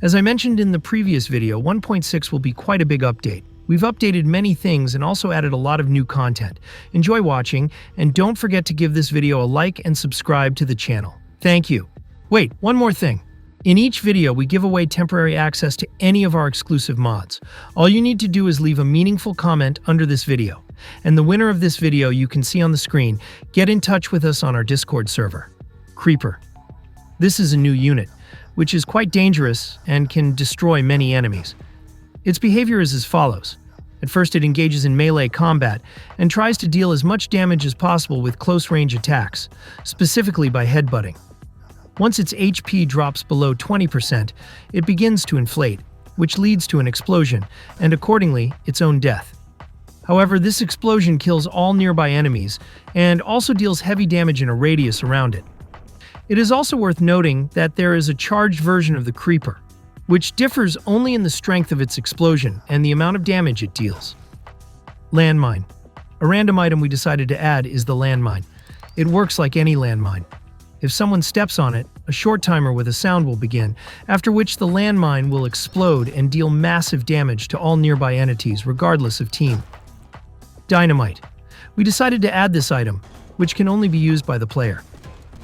As I mentioned in the previous video, 1.6 will be quite a big update. We've updated many things and also added a lot of new content. Enjoy watching, and don't forget to give this video a like and subscribe to the channel. Thank you. Wait, one more thing. In each video, we give away temporary access to any of our exclusive mods. All you need to do is leave a meaningful comment under this video. And the winner of this video you can see on the screen. Get in touch with us on our Discord server. Creeper. This is a new unit, which is quite dangerous and can destroy many enemies. Its behavior is as follows. At first, it engages in melee combat and tries to deal as much damage as possible with close-range attacks, specifically by headbutting. Once its HP drops below 20%, it begins to inflate, which leads to an explosion, and accordingly, its own death. However, this explosion kills all nearby enemies and also deals heavy damage in a radius around it. It is also worth noting that there is a charged version of the Creeper, which differs only in the strength of its explosion and the amount of damage it deals. Landmine. A random item we decided to add is the Landmine. It works like any landmine. If someone steps on it, a short timer with a sound will begin, after which the landmine will explode and deal massive damage to all nearby entities regardless of team. Dynamite. We decided to add this item, which can only be used by the player.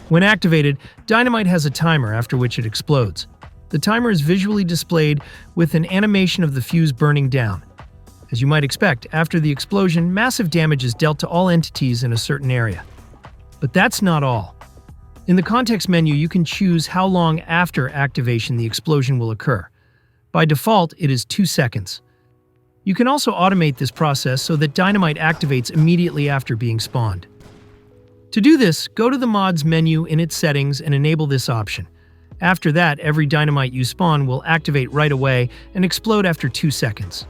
When activated, Dynamite has a timer after which it explodes. The timer is visually displayed with an animation of the fuse burning down. As you might expect, after the explosion, massive damage is dealt to all entities in a certain area. But that's not all. In the context menu, you can choose how long after activation the explosion will occur. By default, it is 2 seconds. You can also automate this process so that Dynamite activates immediately after being spawned. To do this, go to the mods menu in its settings and enable this option. After that, every Dynamite you spawn will activate right away and explode after 2 seconds.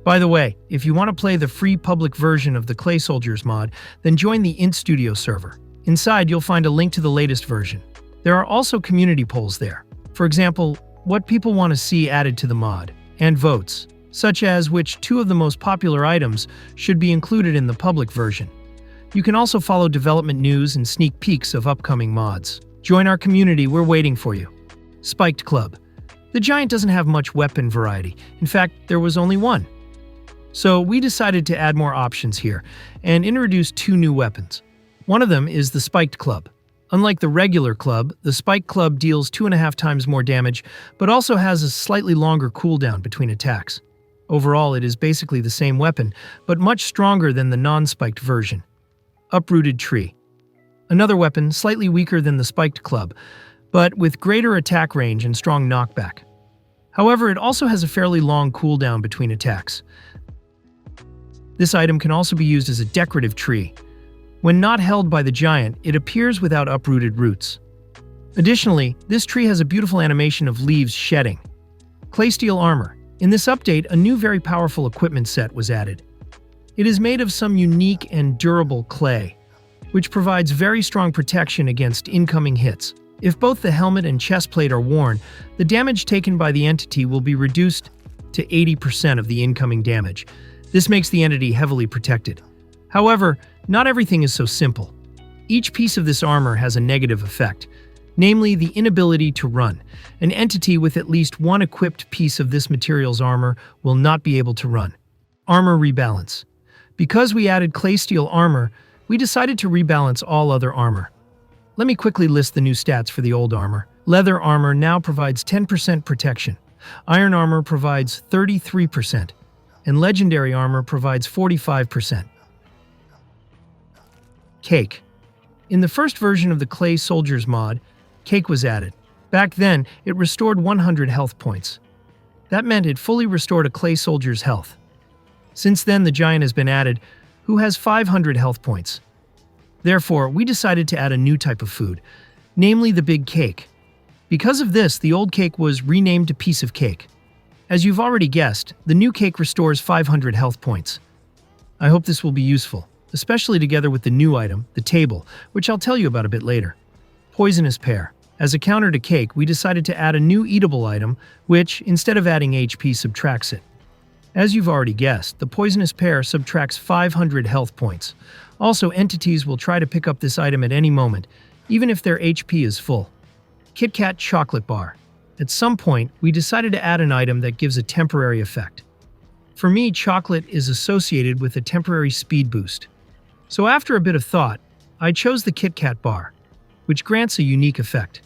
By the way, if you want to play the free public version of the Clay Soldiers mod, then join the Int Studio server. Inside, you'll find a link to the latest version. There are also community polls there. For example, what people want to see added to the mod, and votes, such as which 2 of the most popular items should be included in the public version. You can also follow development news and sneak peeks of upcoming mods. Join our community, we're waiting for you. Spiked Club. The Giant doesn't have much weapon variety. In fact, there was only one. So we decided to add more options here and introduce 2 new weapons. One of them is the Spiked Club. Unlike the regular club, the Spiked Club deals 2.5 times more damage, but also has a slightly longer cooldown between attacks. Overall, it is basically the same weapon, but much stronger than the non-spiked version. Uprooted Tree. Another weapon, slightly weaker than the Spiked Club, but with greater attack range and strong knockback. However, it also has a fairly long cooldown between attacks. This item can also be used as a decorative tree. When not held by the giant, it appears without uprooted roots. Additionally, this tree has a beautiful animation of leaves shedding. Claystial Armor. In this update, a new very powerful equipment set was added. It is made of some unique and durable clay, which provides very strong protection against incoming hits. If both the helmet and chest plate are worn, the damage taken by the entity will be reduced to 80% of the incoming damage. This makes the entity heavily protected. However, not everything is so simple. Each piece of this armor has a negative effect, namely the inability to run. An entity with at least one equipped piece of this material's armor will not be able to run. Armor Rebalance. Because we added Claystial Armor, we decided to rebalance all other armor. Let me quickly list the new stats for the old armor. Leather armor now provides 10% protection. Iron armor provides 33%, and legendary armor provides 45%. Cake. In the first version of the Clay Soldiers mod, Cake was added. Back then, it restored 100 health points. That meant it fully restored a Clay Soldier's health. Since then, the Giant has been added, who has 500 health points. Therefore, we decided to add a new type of food, namely the Big Cake. Because of this, the old cake was renamed to Piece of Cake. As you've already guessed, the new cake restores 500 health points. I hope this will be useful, especially together with the new item, the table, which I'll tell you about a bit later. Poisonous Pear. As a counter to cake, we decided to add a new eatable item, which, instead of adding HP, subtracts it. As you've already guessed, the Poisonous Pear subtracts 500 health points. Also, entities will try to pick up this item at any moment, even if their HP is full. KitKat Chocolate Bar. At some point, we decided to add an item that gives a temporary effect. For me, chocolate is associated with a temporary speed boost. So after a bit of thought, I chose the KitKat Bar, which grants a unique effect.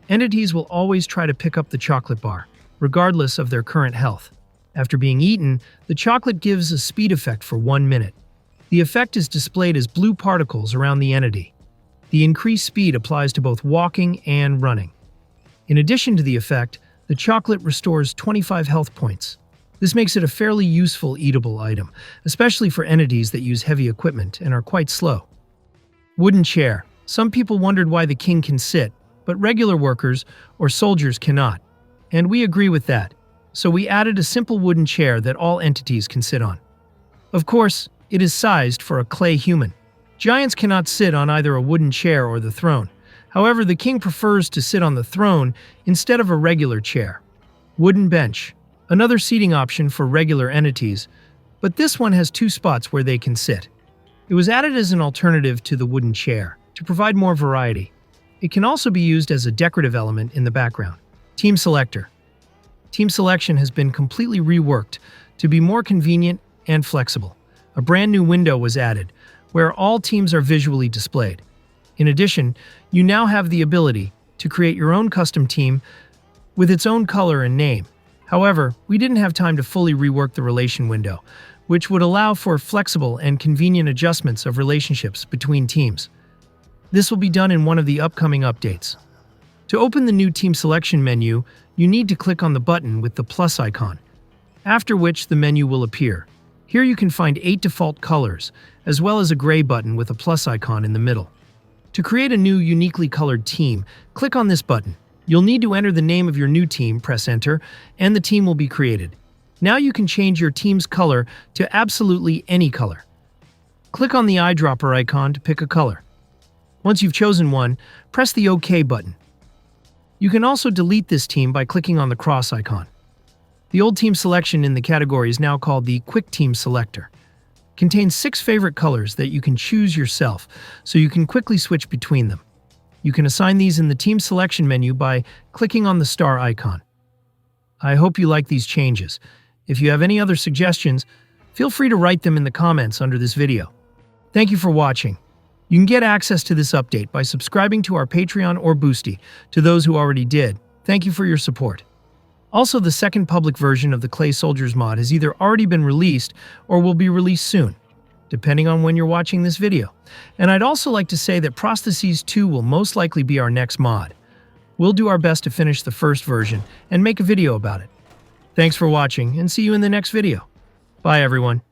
Entities will always try to pick up the chocolate bar, regardless of their current health. After being eaten, the chocolate gives a speed effect for 1 minute. The effect is displayed as blue particles around the entity. The increased speed applies to both walking and running. In addition to the effect, the chocolate restores 25 health points. This makes it a fairly useful eatable item, especially for entities that use heavy equipment and are quite slow. Wooden chair. Some people wondered why the king can sit, but regular workers or soldiers cannot. And we agree with that. So we added a simple wooden chair that all entities can sit on. Of course, it is sized for a clay human. Giants cannot sit on either a wooden chair or the throne. However, the king prefers to sit on the throne instead of a regular chair. Wooden bench. Another seating option for regular entities, but this one has 2 spots where they can sit. It was added as an alternative to the wooden chair, to provide more variety. It can also be used as a decorative element in the background. Team Selector. Team selection has been completely reworked to be more convenient and flexible. A brand new window was added, where all teams are visually displayed. In addition, you now have the ability to create your own custom team with its own color and name. However, we didn't have time to fully rework the relation window, which would allow for flexible and convenient adjustments of relationships between teams. This will be done in one of the upcoming updates. To open the new team selection menu, you need to click on the button with the plus icon, after which the menu will appear. Here you can find 8 default colors, as well as a gray button with a plus icon in the middle. To create a new uniquely colored team, click on this button. You'll need to enter the name of your new team, press enter, and the team will be created. Now you can change your team's color to absolutely any color. Click on the eyedropper icon to pick a color. Once you've chosen one, press the OK button. You can also delete this team by clicking on the cross icon. The old team selection in the category is now called the Quick Team Selector. It contains 6 favorite colors that you can choose yourself, so you can quickly switch between them. You can assign these in the team selection menu by clicking on the star icon. I hope you like these changes. If you have any other suggestions, feel free to write them in the comments under this video. Thank you for watching. You can get access to this update by subscribing to our Patreon or Boosty. To those who already did, thank you for your support. Also, the second public version of the Clay Soldiers mod has either already been released or will be released soon, depending on when you're watching this video. And I'd also like to say that Prostheses 2 will most likely be our next mod. We'll do our best to finish the first version and make a video about it. Thanks for watching, and see you in the next video. Bye, everyone.